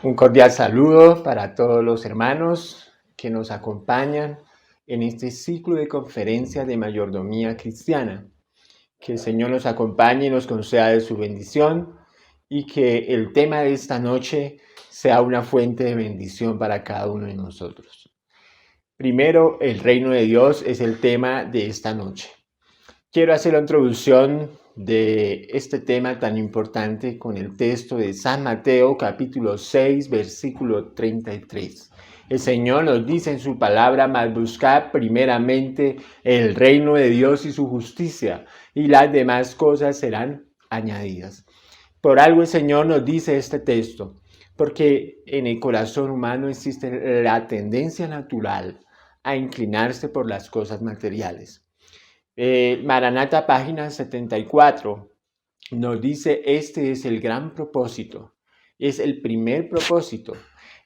Un cordial saludo para todos los hermanos que nos acompañan en este ciclo de conferencias de mayordomía cristiana. Que el Señor nos acompañe y nos conceda de su bendición y que el tema de esta noche sea una fuente de bendición para cada uno de nosotros. Primero, el reino de Dios es el tema de esta noche. Quiero hacer la introducción de este tema tan importante con el texto de San Mateo capítulo 6 versículo 33. El Señor nos dice en su palabra: mas buscad primeramente el reino de Dios y su justicia, y las demás cosas serán añadidas. Por algo el Señor nos dice este texto, porque en el corazón humano existe la tendencia natural a inclinarse por las cosas materiales. Maranata, página 74, nos dice: este es el gran propósito, es el primer propósito,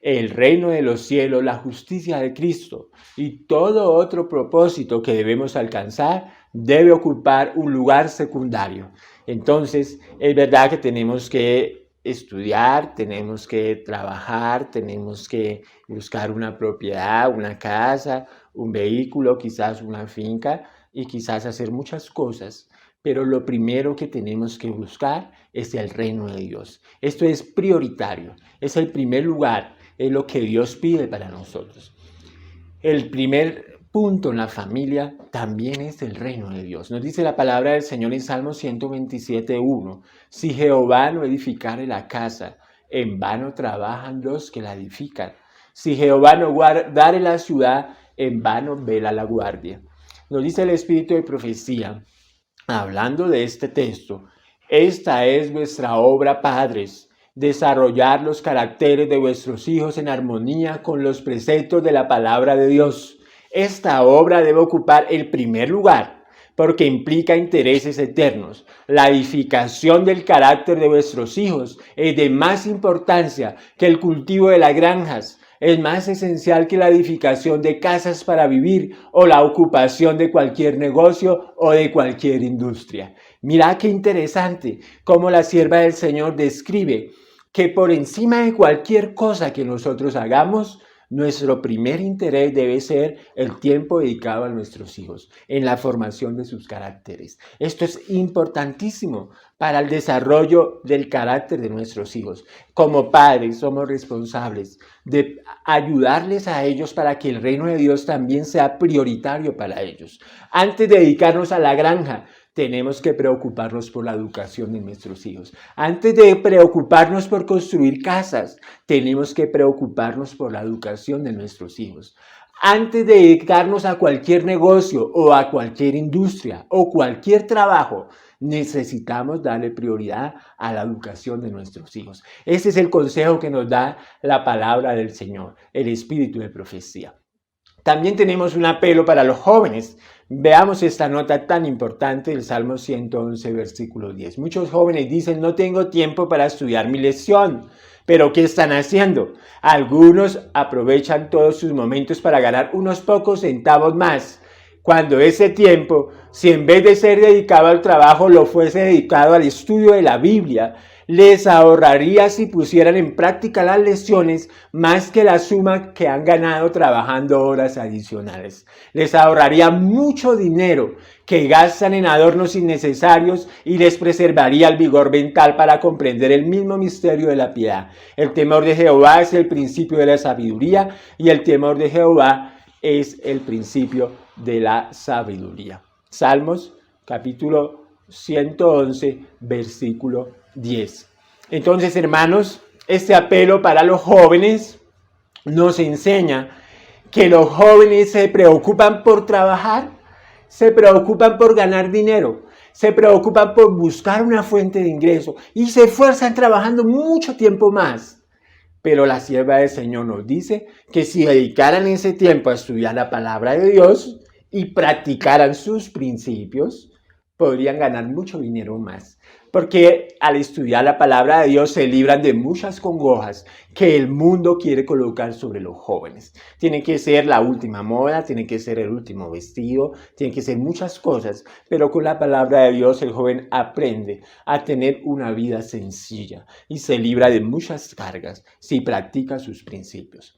el reino de los cielos, la justicia de Cristo, y todo otro propósito que debemos alcanzar debe ocupar un lugar secundario. Entonces, es verdad que tenemos que estudiar, tenemos que trabajar, tenemos que buscar una propiedad, una casa, un vehículo, quizás una finca, y quizás hacer muchas cosas, pero lo primero que tenemos que buscar es el reino de Dios. Esto es prioritario, es el primer lugar, es lo que Dios pide para nosotros. El primer punto en la familia también es el reino de Dios. Nos dice la palabra del Señor en Salmo 127:1: si Jehová no edificare la casa, en vano trabajan los que la edifican. Si Jehová no guardare la ciudad, en vano vela la guardia. Nos dice el Espíritu de profecía, hablando de este texto: esta es vuestra obra, padres, desarrollar los caracteres de vuestros hijos en armonía con los preceptos de la palabra de Dios. Esta obra debe ocupar el primer lugar, porque implica intereses eternos. La edificación del carácter de vuestros hijos es de más importancia que el cultivo de las granjas. Es más esencial que la edificación de casas para vivir o la ocupación de cualquier negocio o de cualquier industria. Mira qué interesante cómo la sierva del Señor describe que por encima de cualquier cosa que nosotros hagamos, nuestro primer interés debe ser el tiempo dedicado a nuestros hijos, en la formación de sus caracteres. Esto es importantísimo para el desarrollo del carácter de nuestros hijos. Como padres somos responsables de ayudarles a ellos para que el reino de Dios también sea prioritario para ellos. Antes de dedicarnos a la granja, tenemos que preocuparnos por la educación de nuestros hijos. Antes de preocuparnos por construir casas, tenemos que preocuparnos por la educación de nuestros hijos. Antes de dedicarnos a cualquier negocio o a cualquier industria o cualquier trabajo, necesitamos darle prioridad a la educación de nuestros hijos. Ese es el consejo que nos da la palabra del Señor, el Espíritu de profecía. También tenemos un apelo para los jóvenes. Veamos esta nota tan importante del Salmo 111, versículo 10. Muchos jóvenes dicen: no tengo tiempo para estudiar mi lección. ¿Pero qué están haciendo? Algunos aprovechan todos sus momentos para ganar unos pocos centavos más, cuando ese tiempo, si en vez de ser dedicado al trabajo, lo fuese dedicado al estudio de la Biblia, les ahorraría, si pusieran en práctica las lecciones, más que la suma que han ganado trabajando horas adicionales. Les ahorraría mucho dinero que gastan en adornos innecesarios y les preservaría el vigor mental para comprender el mismo misterio de la piedad. El temor de Jehová es el principio de la sabiduría, y el temor de Jehová es el principio de la sabiduría. Salmos capítulo 111, versículo 10. Entonces, hermanos, este apelo para los jóvenes nos enseña que los jóvenes se preocupan por trabajar, se preocupan por ganar dinero, se preocupan por buscar una fuente de ingreso y se esfuerzan trabajando mucho tiempo más. Pero la sierva del Señor nos dice que si dedicaran ese tiempo a estudiar la palabra de Dios y practicaran sus principios, podrían ganar mucho dinero más. porque al estudiar la palabra de Dios se libran de muchas congojas que el mundo quiere colocar sobre los jóvenes. Tiene que ser la última moda, tiene que ser el último vestido, tiene que ser muchas cosas, pero con la palabra de Dios el joven aprende a tener una vida sencilla y se libra de muchas cargas si practica sus principios.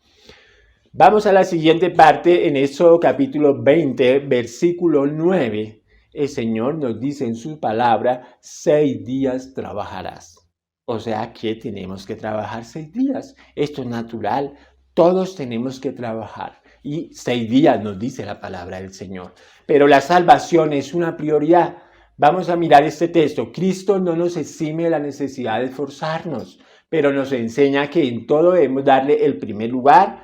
Vamos a la siguiente parte en Éxodo capítulo 20, versículo 9. El Señor nos dice en su palabra, 6 días trabajarás. O sea que tenemos que trabajar 6 días. Esto es natural. Todos tenemos que trabajar. Y 6 días nos dice la palabra del Señor. Pero la salvación es una prioridad. Vamos a mirar este texto. Cristo no nos exime de la necesidad de esforzarnos, pero nos enseña que en todo debemos darle el primer lugar,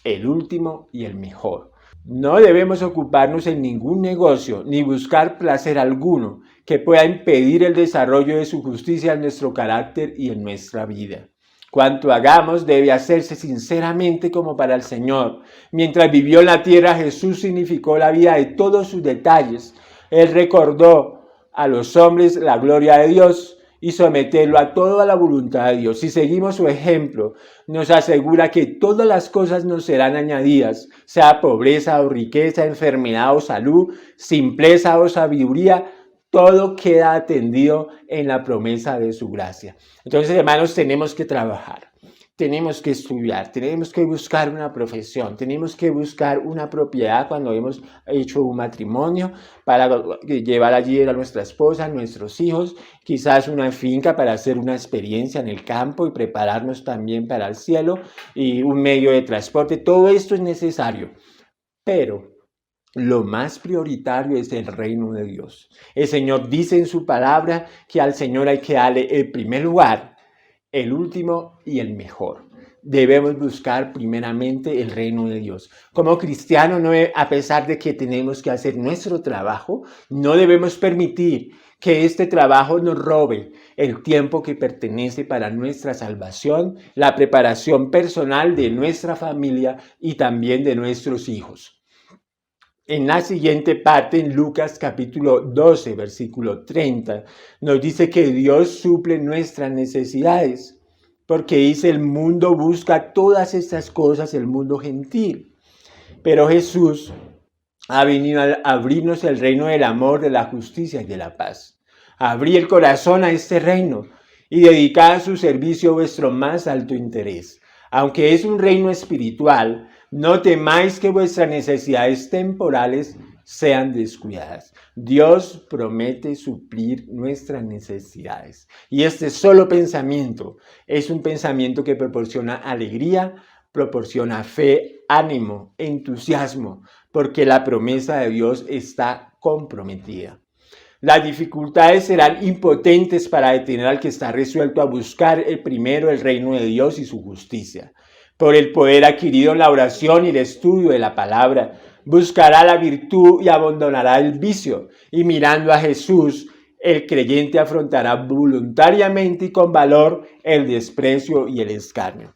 el último y el mejor. No debemos ocuparnos en ningún negocio ni buscar placer alguno que pueda impedir el desarrollo de su justicia en nuestro carácter y en nuestra vida. Cuanto hagamos debe hacerse sinceramente como para el Señor. Mientras vivió en la tierra, Jesús significó la vida de todos sus detalles. Él recordó a los hombres la gloria de Dios y someterlo a toda la voluntad de Dios. Si seguimos su ejemplo, nos asegura que todas las cosas nos serán añadidas, sea pobreza o riqueza, enfermedad o salud, simpleza o sabiduría, todo queda atendido en la promesa de su gracia. Entonces, hermanos, tenemos que trabajar, tenemos que estudiar, tenemos que buscar una profesión, tenemos que buscar una propiedad cuando hemos hecho un matrimonio para llevar allí a nuestra esposa, a nuestros hijos, quizás una finca para hacer una experiencia en el campo y prepararnos también para el cielo y un medio de transporte. Todo esto es necesario, pero lo más prioritario es el reino de Dios. El Señor dice en su palabra que al Señor hay que darle el primer lugar, el último y el mejor. Debemos buscar primeramente el reino de Dios. Como cristianos, a pesar de que tenemos que hacer nuestro trabajo, no debemos permitir que este trabajo nos robe el tiempo que pertenece para nuestra salvación, la preparación personal de nuestra familia y también de nuestros hijos. En la siguiente parte, en Lucas capítulo 12, versículo 30, nos dice que Dios suple nuestras necesidades, porque dice el mundo busca todas estas cosas, el mundo gentil. Pero Jesús ha venido a abrirnos el reino del amor, de la justicia y de la paz. Abrir el corazón a este reino y dedicar a su servicio vuestro más alto interés. Aunque es un reino espiritual, no temáis que vuestras necesidades temporales sean descuidadas. Dios promete suplir nuestras necesidades. Y este solo pensamiento es un pensamiento que proporciona alegría, proporciona fe, ánimo, entusiasmo, porque la promesa de Dios está comprometida. Las dificultades serán impotentes para detener al que está resuelto a buscar primero el reino de Dios y su justicia. Por el poder adquirido en la oración y el estudio de la palabra, buscará la virtud y abandonará el vicio. Y mirando a Jesús, el creyente afrontará voluntariamente y con valor el desprecio y el escarnio.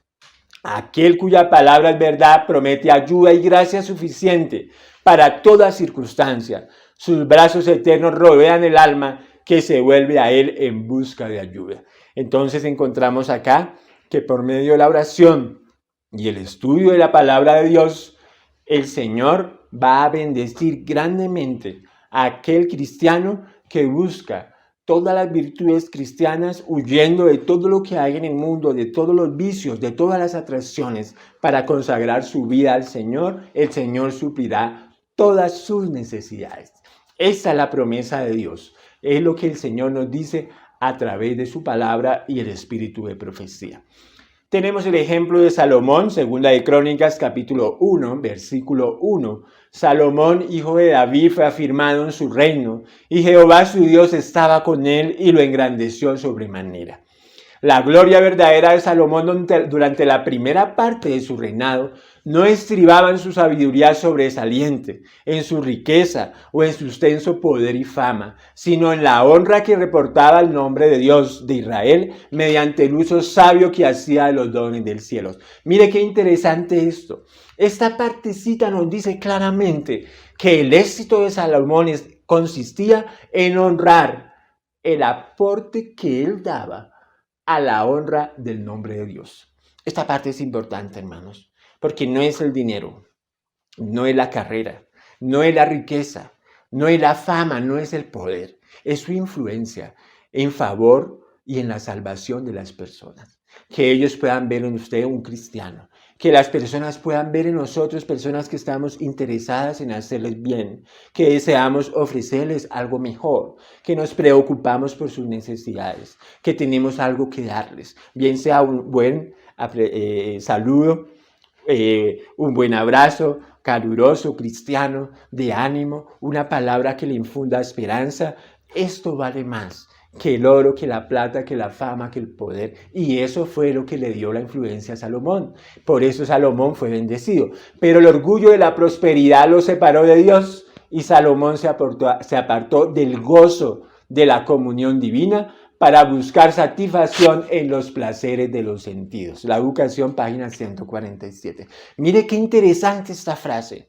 Aquel cuya palabra es verdad promete ayuda y gracia suficiente para toda circunstancia. Sus brazos eternos rodean el alma que se vuelve a él en busca de ayuda. Entonces encontramos acá que por medio de la oración y el estudio de la palabra de Dios, el Señor va a bendecir grandemente a aquel cristiano que busca todas las virtudes cristianas, huyendo de todo lo que hay en el mundo, de todos los vicios, de todas las atracciones, para consagrar su vida al Señor. El Señor suplirá todas sus necesidades. Esa es la promesa de Dios. Es lo que el Señor nos dice a través de su palabra y el espíritu de profecía. Tenemos el ejemplo de Salomón, segunda de Crónicas, capítulo 1, versículo 1. Salomón, hijo de David, fue afirmado en su reino, y Jehová su Dios estaba con él y lo engrandeció sobremanera. La gloria verdadera de Salomón durante la primera parte de su reinado no estribaba en su sabiduría sobresaliente, en su riqueza o en su extenso poder y fama, sino en la honra que reportaba el nombre de Dios de Israel mediante el uso sabio que hacía de los dones del cielo. Mire qué interesante esto. Esta partecita nos dice claramente que el éxito de Salomón consistía en honrar el aporte que él daba a la honra del nombre de Dios. Esta parte es importante, hermanos, porque no es el dinero, no es la carrera, no es la riqueza, no es la fama, no es el poder, es su influencia en favor y en la salvación de las personas. Que ellos puedan ver en usted un cristiano, que las personas puedan ver en nosotros personas que estamos interesadas en hacerles bien, que deseamos ofrecerles algo mejor, que nos preocupamos por sus necesidades, que tenemos algo que darles, bien sea un buen saludo, un buen abrazo caluroso, cristiano, de ánimo, una palabra que le infunda esperanza. Esto vale más que el oro, que la plata, que la fama, que el poder. Y eso fue lo que le dio la influencia a Salomón. Por eso Salomón fue bendecido. Pero el orgullo de la prosperidad lo separó de Dios y Salomón se apartó del gozo de la comunión divina para buscar satisfacción en los placeres de los sentidos. La Educación, página 147. Mire qué interesante esta frase.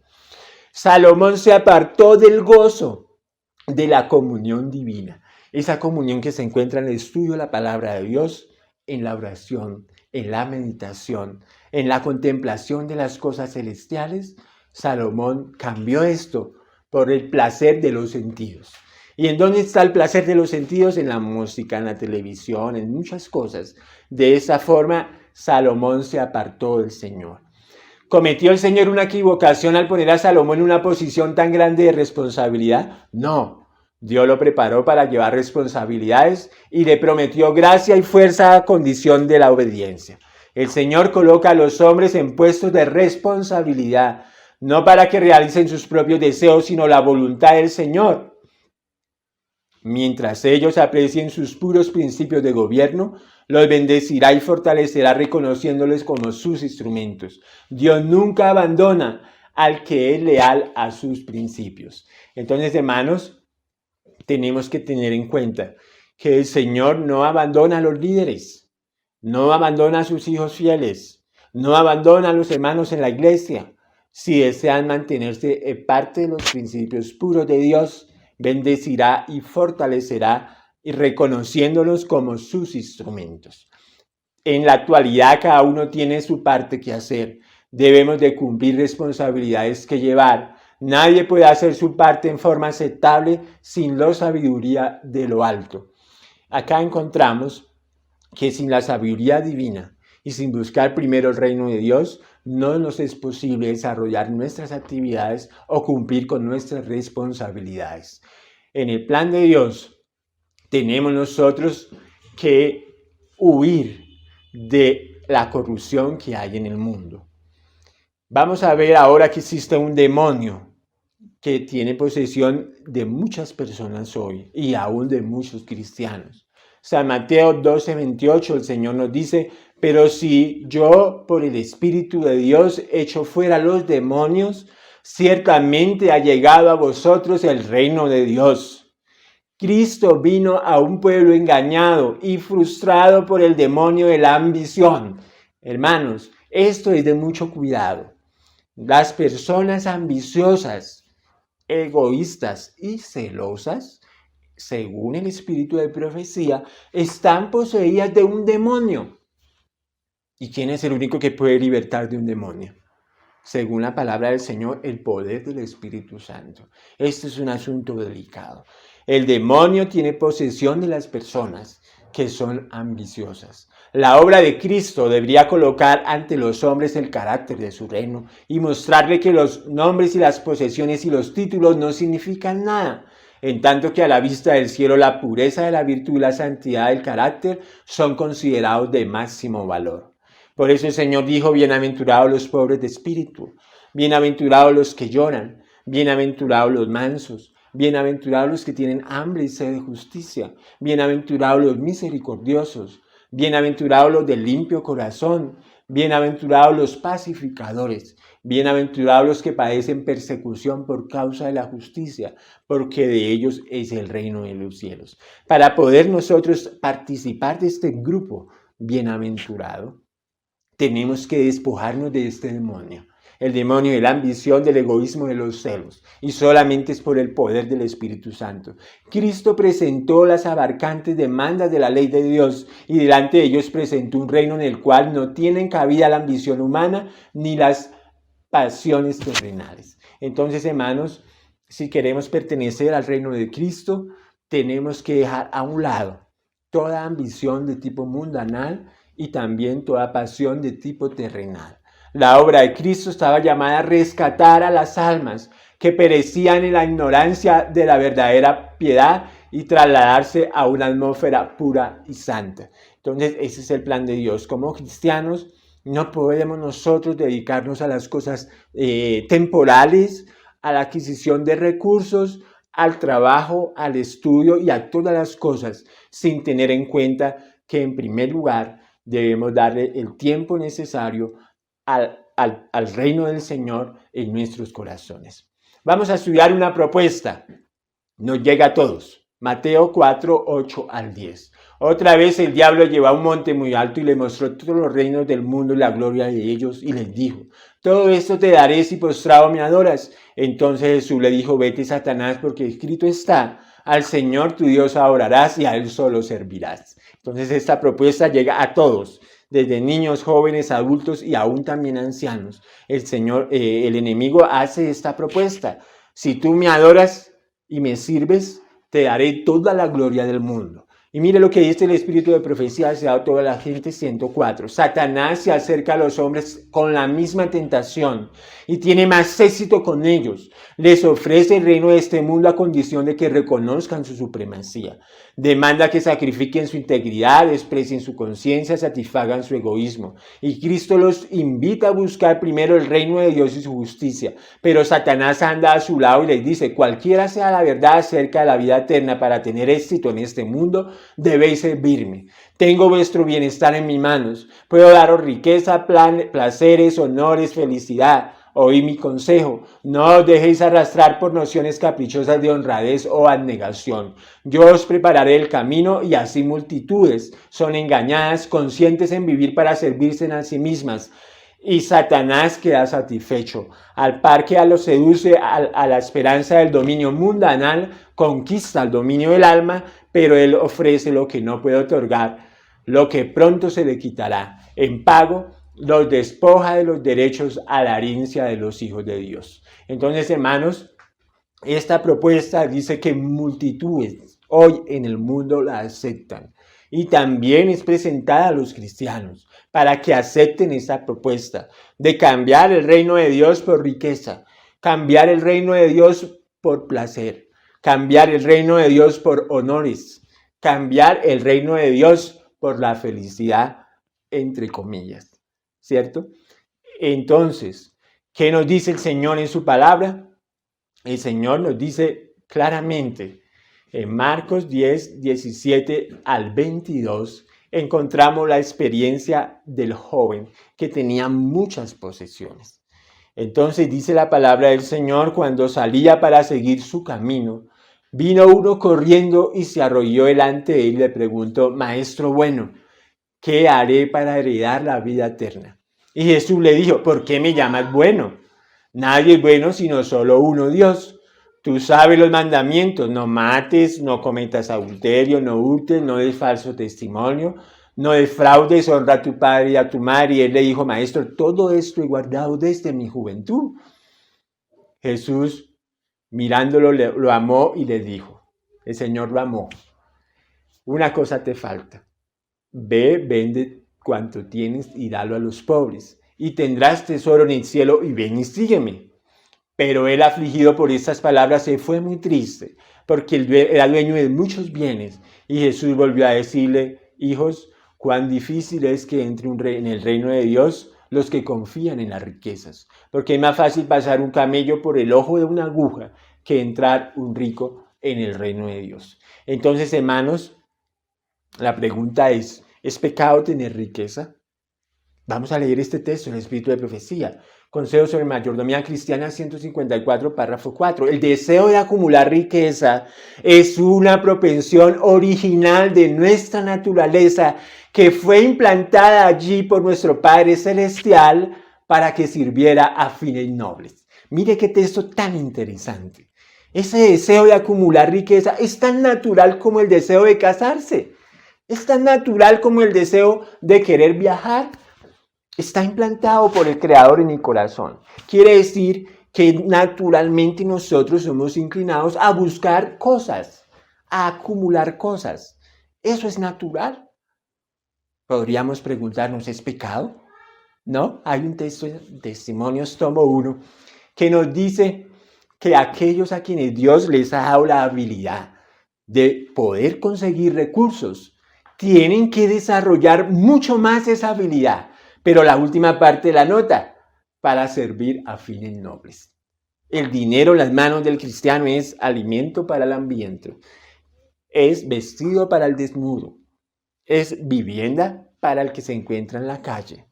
Salomón se apartó del gozo de la comunión divina. Esa comunión que se encuentra en el estudio de la palabra de Dios, en la oración, en la meditación, en la contemplación de las cosas celestiales. Salomón cambió esto por el placer de los sentidos. ¿Y en dónde está el placer de los sentidos? En la música, en la televisión, en muchas cosas. De esa forma, Salomón se apartó del Señor. ¿Cometió el Señor una equivocación al poner a Salomón en una posición tan grande de responsabilidad? No. Dios lo preparó para llevar responsabilidades y le prometió gracia y fuerza a condición de la obediencia. El Señor coloca a los hombres en puestos de responsabilidad, no para que realicen sus propios deseos, sino la voluntad del Señor. Mientras ellos aprecien sus puros principios de gobierno, los bendecirá y fortalecerá reconociéndoles como sus instrumentos. Dios nunca abandona al que es leal a sus principios. Entonces, hermanos, tenemos que tener en cuenta que el Señor no abandona a los líderes, no abandona a sus hijos fieles, no abandona a los hermanos en la iglesia. Si desean mantenerse en parte de los principios puros de Dios, bendecirá y fortalecerá y reconociéndolos como sus instrumentos. En la actualidad cada uno tiene su parte que hacer. Debemos de cumplir responsabilidades que llevar. Nadie puede hacer su parte en forma aceptable sin la sabiduría de lo alto. Acá encontramos que sin la sabiduría divina y sin buscar primero el reino de Dios, no nos es posible desarrollar nuestras actividades o cumplir con nuestras responsabilidades. En el plan de Dios, tenemos nosotros que huir de la corrupción que hay en el mundo. Vamos a ver ahora que existe un demonio que tiene posesión de muchas personas hoy y aún de muchos cristianos. San Mateo 12:28, el Señor nos dice: pero si yo por el Espíritu de Dios echo fuera los demonios, ciertamente ha llegado a vosotros el reino de Dios. Cristo vino a un pueblo engañado y frustrado por el demonio de la ambición. Hermanos, esto es de mucho cuidado. Las personas ambiciosas, egoístas y celosas, según el espíritu de profecía, están poseídas de un demonio. ¿Y quién es el único que puede libertar de un demonio? Según la palabra del Señor, el poder del Espíritu Santo. Este es un asunto delicado. El demonio tiene posesión de las personas que son ambiciosas. La obra de Cristo debería colocar ante los hombres el carácter de su reino y mostrarle que los nombres y las posesiones y los títulos no significan nada, en tanto que a la vista del cielo la pureza de la virtud y la santidad del carácter son considerados de máximo valor. Por eso el Señor dijo: bienaventurados los pobres de espíritu, bienaventurados los que lloran, bienaventurados los mansos, bienaventurados los que tienen hambre y sed de justicia, bienaventurados los misericordiosos, bienaventurados los de limpio corazón, bienaventurados los pacificadores, bienaventurados los que padecen persecución por causa de la justicia, porque de ellos es el reino de los cielos. Para poder nosotros participar de este grupo bienaventurado, tenemos que despojarnos de este demonio el demonio de la ambición, del egoísmo, de los celos. Y solamente es por el poder del Espíritu Santo. Cristo presentó las abarcantes demandas de la ley de Dios y delante de ellos presentó un reino en el cual no tienen cabida la ambición humana ni las pasiones terrenales. Entonces, hermanos, si queremos pertenecer al reino de Cristo, tenemos que dejar a un lado toda ambición de tipo mundanal y también toda pasión de tipo terrenal. La obra de Cristo estaba llamada a rescatar a las almas que perecían en la ignorancia de la verdadera piedad y trasladarse a una atmósfera pura y santa. Entonces, ese es el plan de Dios. Como cristianos, no podemos nosotros dedicarnos a las cosas temporales, a la adquisición de recursos, al trabajo, al estudio y a todas las cosas, sin tener en cuenta que en primer lugar debemos darle el tiempo necesario al reino del Señor en nuestros corazones. Vamos a estudiar una propuesta. Nos llega a todos. Mateo 4, 8 al 10. Otra vez el diablo llevó a un monte muy alto y le mostró todos los reinos del mundo y la gloria de ellos y les dijo: todo esto te daré si postrado me adoras. Entonces Jesús le dijo: vete, Satanás, porque escrito está: al Señor tu Dios adorarás y a Él solo servirás. Entonces esta propuesta llega a todos, desde niños, jóvenes, adultos y aún también ancianos. El enemigo hace esta propuesta: si tú me adoras y me sirves, te daré toda la gloria del mundo. Y mire lo que dice el espíritu de profecía hacia toda la gente, 104. Satanás se acerca a los hombres con la misma tentación y tiene más éxito con ellos. Les ofrece el reino de este mundo a condición de que reconozcan su supremacía. Demanda que sacrifiquen su integridad, desprecien su conciencia, satisfagan su egoísmo. Y Cristo los invita a buscar primero el reino de Dios y su justicia. Pero Satanás anda a su lado y les dice: cualquiera sea la verdad acerca de la vida eterna para tener éxito en este mundo, debéis servirme. Tengo vuestro bienestar en mis manos. Puedo daros riqueza, placeres, honores, felicidad. Oí mi consejo: no os dejéis arrastrar por nociones caprichosas de honradez o abnegación. Yo os prepararé el camino, y así multitudes son engañadas, conscientes en vivir para servirse a sí mismas. Y Satanás queda satisfecho. Al par que a los seduce a la esperanza del dominio mundanal, conquista el dominio del alma, pero él ofrece lo que no puede otorgar, lo que pronto se le quitará. En pago, los despoja de los derechos a la herencia de los hijos de Dios. Entonces, hermanos, esta propuesta dice que multitudes hoy en el mundo la aceptan. Y también es presentada a los cristianos para que acepten esta propuesta de cambiar el reino de Dios por riqueza, cambiar el reino de Dios por placer, cambiar el reino de Dios por honores, cambiar el reino de Dios por la felicidad, entre comillas, ¿cierto? Entonces, ¿qué nos dice el Señor en su palabra? El Señor nos dice claramente, en Marcos 10, 17 al 22, encontramos la experiencia del joven que tenía muchas posesiones. Entonces dice la palabra del Señor: cuando salía para seguir su camino, vino uno corriendo y se arrodilló delante de él y le preguntó: Maestro bueno, ¿qué haré para heredar la vida eterna? Y Jesús le dijo: ¿por qué me llamas bueno? Nadie es bueno sino solo uno, Dios. Tú sabes los mandamientos: no mates, no cometas adulterio, no hurtes, no des falso testimonio, no defraudes, honra a tu padre y a tu madre. Y él le dijo: Maestro, todo esto he guardado desde mi juventud. Jesús, mirándolo, lo amó y le dijo, el Señor lo amó: una cosa te falta. Ve, vende cuanto tienes y dalo a los pobres, y tendrás tesoro en el cielo, y ven y sígueme. Pero él, afligido por estas palabras, se fue muy triste, porque él era dueño de muchos bienes. Y Jesús volvió a decirle: hijos, cuán difícil es que entre en el reino de Dios los que confían en las riquezas, porque es más fácil pasar un camello por el ojo de una aguja que entrar un rico en el reino de Dios. Entonces, hermanos, la pregunta ¿es pecado tener riqueza? Vamos a leer este texto en el Espíritu de Profecía. Consejo sobre mayordomía cristiana, 154, párrafo 4. El deseo de acumular riqueza es una propensión original de nuestra naturaleza que fue implantada allí por nuestro Padre Celestial para que sirviera a fines nobles. Mire qué texto tan interesante. Ese deseo de acumular riqueza es tan natural como el deseo de casarse. Es tan natural como el deseo de querer viajar. Está implantado por el Creador en el corazón. Quiere decir que naturalmente nosotros somos inclinados a buscar cosas, a acumular cosas. Eso es natural. Podríamos preguntarnos, ¿es pecado? No, hay un texto en Testimonios, tomo 1, que nos dice que aquellos a quienes Dios les ha dado la habilidad de poder conseguir recursos, tienen que desarrollar mucho más esa habilidad. Pero la última parte de la nota, para servir a fines nobles. El dinero en las manos del cristiano es alimento para el hambriento, es vestido para el desnudo, es vivienda para el que se encuentra en la calle.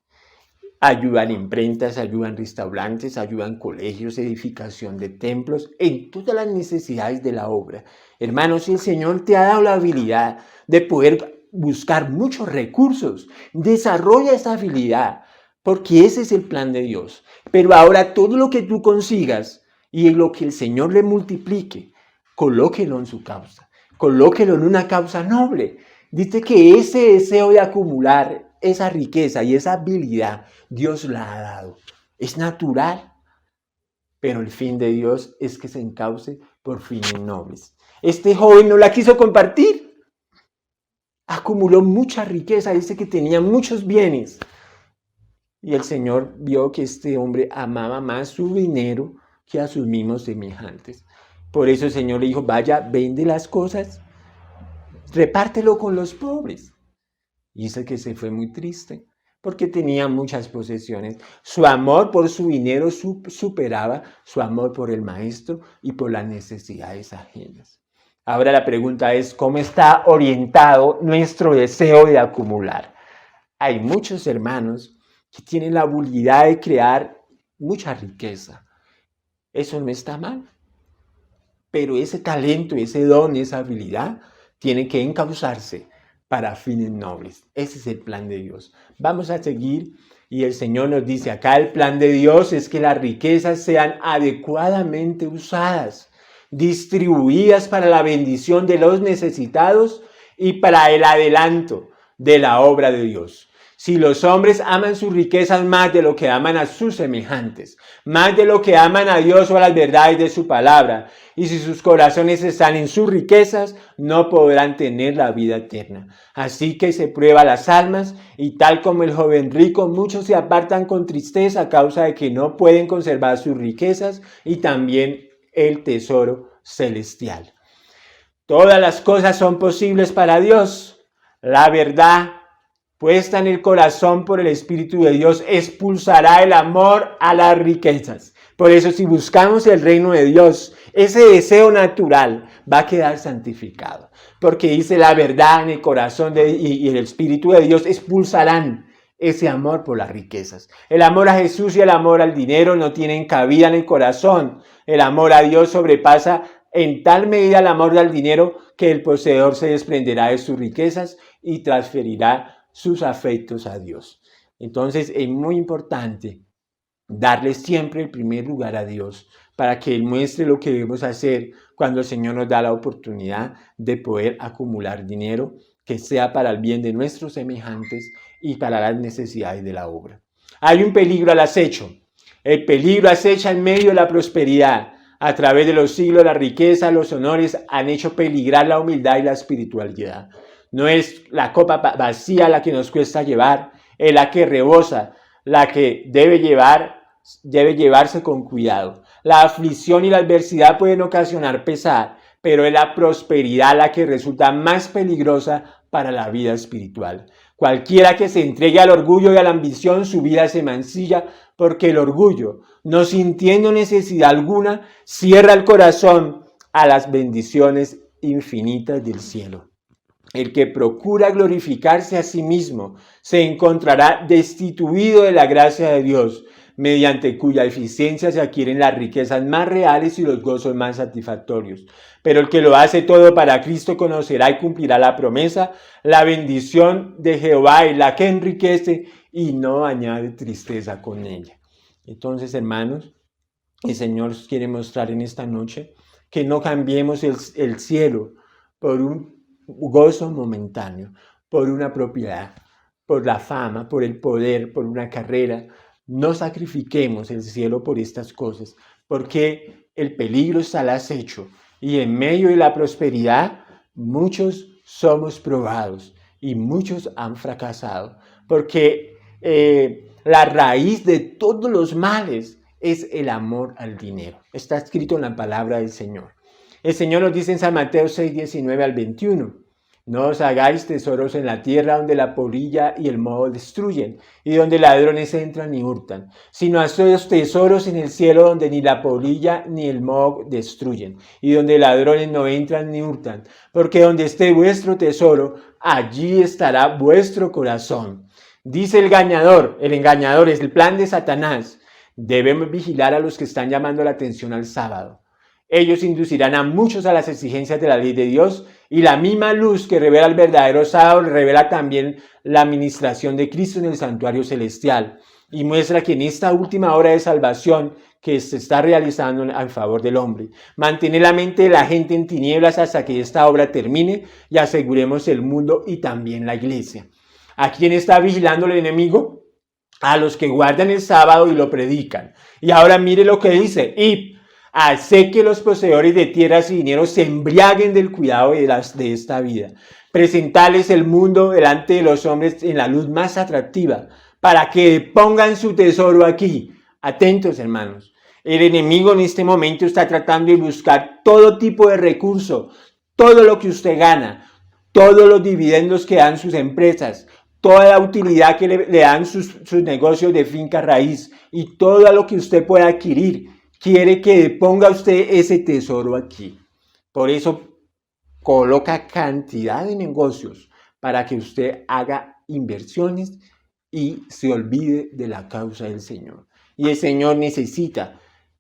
Ayudan imprentas, ayudan restaurantes, ayudan colegios, edificación de templos, en todas las necesidades de la obra. Hermanos, si el Señor te ha dado la habilidad de poder buscar muchos recursos, desarrolla esa habilidad, porque ese es el plan de Dios. Pero ahora todo lo que tú consigas y lo que el Señor le multiplique, colóquelo en su causa, colóquelo en una causa noble. Dice que ese deseo de acumular esa riqueza y esa habilidad, Dios la ha dado. Es natural, pero el fin de Dios es que se encauce por fines nobles. Este joven no la quiso compartir. Acumuló mucha riqueza, dice que tenía muchos bienes. Y el Señor vio que este hombre amaba más su dinero que a sus mismos semejantes. Por eso el Señor le dijo, vaya, vende las cosas, repártelo con los pobres. Y dice que se fue muy triste porque tenía muchas posesiones. Su amor por su dinero superaba su amor por el maestro y por las necesidades ajenas. Ahora la pregunta es, ¿cómo está orientado nuestro deseo de acumular? Hay muchos hermanos que tienen la habilidad de crear mucha riqueza. Eso no está mal. Pero ese talento, ese don, esa habilidad, tiene que encauzarse para fines nobles. Ese es el plan de Dios. Vamos a seguir y el Señor nos dice acá, el plan de Dios es que las riquezas sean adecuadamente usadas, distribuidas para la bendición de los necesitados y para el adelanto de la obra de Dios. Si los hombres aman sus riquezas más de lo que aman a sus semejantes, más de lo que aman a Dios o a las verdades de su palabra, y si sus corazones están en sus riquezas, no podrán tener la vida eterna. Así que se prueba las almas, y tal como el joven rico, muchos se apartan con tristeza a causa de que no pueden conservar sus riquezas y también el tesoro celestial. Todas las cosas son posibles para Dios. La verdad puesta en el corazón por el Espíritu de Dios expulsará el amor a las riquezas. Por eso, si buscamos el reino de Dios, ese deseo natural va a quedar santificado. Porque dice la verdad en el corazón y el Espíritu de Dios expulsarán ese amor por las riquezas. El amor a Jesús y el amor al dinero no tienen cabida en el corazón. El amor a Dios sobrepasa en tal medida el amor al dinero que el poseedor se desprenderá de sus riquezas y transferirá sus afectos a Dios. Entonces es muy importante darle siempre el primer lugar a Dios para que Él muestre lo que debemos hacer cuando el Señor nos da la oportunidad de poder acumular dinero que sea para el bien de nuestros semejantes y para las necesidades de la obra. Hay un peligro al acecho. El peligro acecha en medio de la prosperidad. A través de los siglos, la riqueza, los honores han hecho peligrar la humildad y la espiritualidad. No es la copa vacía la que nos cuesta llevar, es la que rebosa, la que debe llevarse con cuidado. La aflicción y la adversidad pueden ocasionar pesar, pero es la prosperidad la que resulta más peligrosa para la vida espiritual. Cualquiera que se entregue al orgullo y a la ambición, su vida se mancilla, porque el orgullo, no sintiendo necesidad alguna, cierra el corazón a las bendiciones infinitas del cielo. El que procura glorificarse a sí mismo se encontrará destituido de la gracia de Dios, mediante cuya eficiencia se adquieren las riquezas más reales y los gozos más satisfactorios. Pero el que lo hace todo para Cristo conocerá y cumplirá la promesa, la bendición de Jehová es la que enriquece y no añade tristeza con ella. Entonces, hermanos, el Señor quiere mostrar en esta noche que no cambiemos el cielo por un gozo momentáneo, por una propiedad, por la fama, por el poder, por una carrera. No sacrifiquemos el cielo por estas cosas, porque el peligro está al acecho y en medio de la prosperidad muchos somos probados y muchos han fracasado, porque la raíz de todos los males es el amor al dinero. Está escrito en la palabra del Señor. El Señor nos dice en San Mateo 6, 19 al 21, no os hagáis tesoros en la tierra donde la polilla y el moho destruyen y donde ladrones entran y hurtan, sino haced tesoros en el cielo donde ni la polilla ni el moho destruyen y donde ladrones no entran ni hurtan, porque donde esté vuestro tesoro, allí estará vuestro corazón. Dice el engañador es el plan de Satanás. Debemos vigilar a los que están llamando la atención al sábado. Ellos inducirán a muchos a las exigencias de la ley de Dios y la misma luz que revela el verdadero sábado revela también la administración de Cristo en el santuario celestial y muestra que en esta última hora de salvación que se está realizando en favor del hombre, mantiene la mente de la gente en tinieblas hasta que esta obra termine y aseguremos el mundo y también la iglesia. ¿A quién está vigilando el enemigo? A los que guardan el sábado y lo predican. Y ahora mire lo que dice: y haced que los poseedores de tierras y dinero se embriaguen del cuidado de esta vida. Presentadles el mundo delante de los hombres en la luz más atractiva, para que pongan su tesoro aquí. Atentos, hermanos. El enemigo en este momento está tratando de buscar todo tipo de recurso, todo lo que usted gana, todos los dividendos que dan sus empresas, toda la utilidad que le dan sus negocios de finca raíz y todo lo que usted pueda adquirir. Quiere que ponga usted ese tesoro aquí. Por eso coloca cantidad de negocios para que usted haga inversiones y se olvide de la causa del Señor. Y el Señor necesita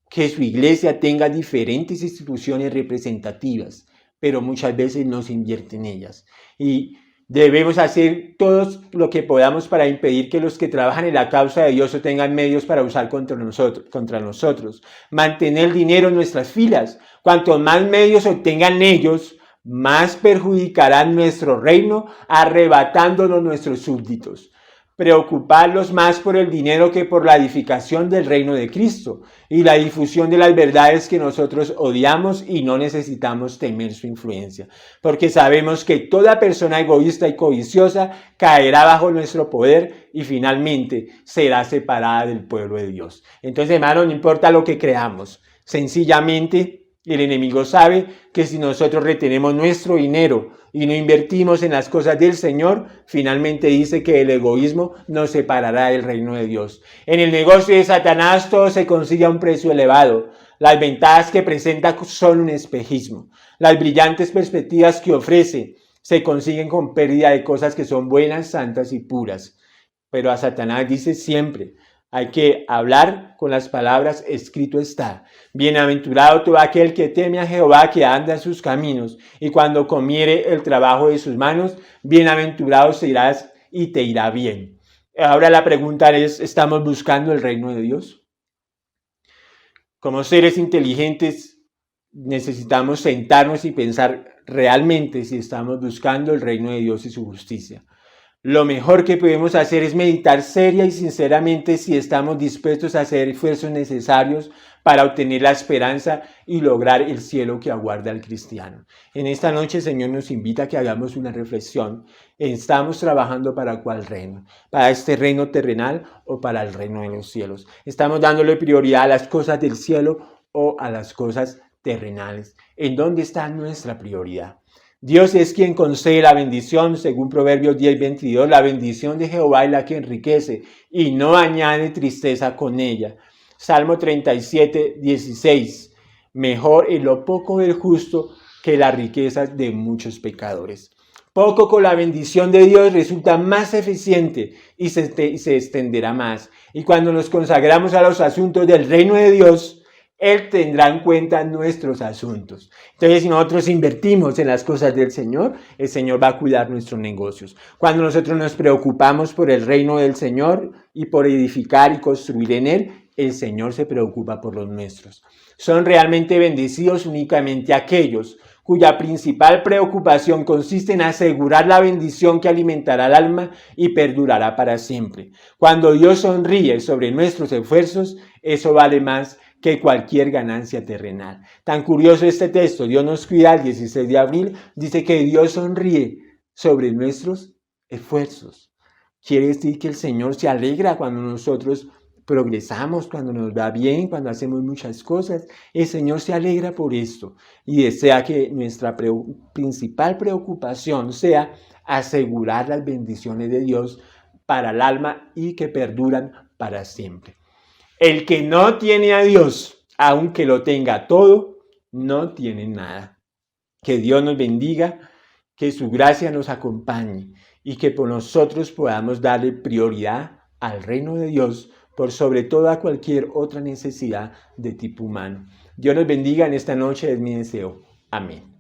que su iglesia tenga diferentes instituciones representativas, pero muchas veces no se invierte en ellas. Y debemos hacer todo lo que podamos para impedir que los que trabajan en la causa de Dios tengan medios para usar contra nosotros. Mantener el dinero en nuestras filas. Cuanto más medios obtengan ellos, más perjudicarán nuestro reino, arrebatándonos nuestros súbditos. Preocuparlos más por el dinero que por la edificación del reino de Cristo y la difusión de las verdades que nosotros odiamos, y no necesitamos temer su influencia, porque sabemos que toda persona egoísta y codiciosa caerá bajo nuestro poder y finalmente será separada del pueblo de Dios. Entonces, hermano, no importa lo que creamos, sencillamente el enemigo sabe que si nosotros retenemos nuestro dinero y no invertimos en las cosas del Señor, finalmente dice que el egoísmo nos separará del reino de Dios. En el negocio de Satanás todo se consigue a un precio elevado. Las ventajas que presenta son un espejismo. Las brillantes perspectivas que ofrece se consiguen con pérdida de cosas que son buenas, santas y puras. Pero a Satanás dice siempre: hay que hablar con las palabras, escrito está. Bienaventurado todo aquel que teme a Jehová, que anda en sus caminos, y cuando comiere el trabajo de sus manos, bienaventurado serás y te irá bien. Ahora la pregunta es: ¿estamos buscando el reino de Dios? Como seres inteligentes necesitamos sentarnos y pensar realmente si estamos buscando el reino de Dios y su justicia. Lo mejor que podemos hacer es meditar seria y sinceramente si estamos dispuestos a hacer esfuerzos necesarios para obtener la esperanza y lograr el cielo que aguarda al cristiano. En esta noche el Señor nos invita a que hagamos una reflexión. ¿Estamos trabajando para cuál reino? ¿Para este reino terrenal o para el reino de los cielos? ¿Estamos dándole prioridad a las cosas del cielo o a las cosas terrenales? ¿En dónde está nuestra prioridad? Dios es quien concede la bendición, según Proverbios 10:22, la bendición de Jehová es la que enriquece y no añade tristeza con ella. Salmo 37:16, mejor es lo poco del justo que las riquezas de muchos pecadores. Poco con la bendición de Dios resulta más eficiente y se extenderá más. Y cuando nos consagramos a los asuntos del reino de Dios, Él tendrá en cuenta nuestros asuntos. Entonces, si nosotros invertimos en las cosas del Señor, el Señor va a cuidar nuestros negocios. Cuando nosotros nos preocupamos por el reino del Señor y por edificar y construir en Él, el Señor se preocupa por los nuestros. Son realmente bendecidos únicamente aquellos cuya principal preocupación consiste en asegurar la bendición que alimentará al alma y perdurará para siempre. Cuando Dios sonríe sobre nuestros esfuerzos, eso vale más que cualquier ganancia terrenal. Tan curioso este texto. Dios nos cuida el 16 de abril. Dice que Dios sonríe sobre nuestros esfuerzos. Quiere decir que el Señor se alegra cuando nosotros progresamos, cuando nos va bien, cuando hacemos muchas cosas. El Señor se alegra por esto y desea que nuestra principal preocupación sea asegurar las bendiciones de Dios para el alma y que perduran para siempre. El que no tiene a Dios, aunque lo tenga todo, no tiene nada. Que Dios nos bendiga, que su gracia nos acompañe y que por nosotros podamos darle prioridad al reino de Dios por sobre toda cualquier otra necesidad de tipo humano. Dios nos bendiga en esta noche, es mi deseo. Amén.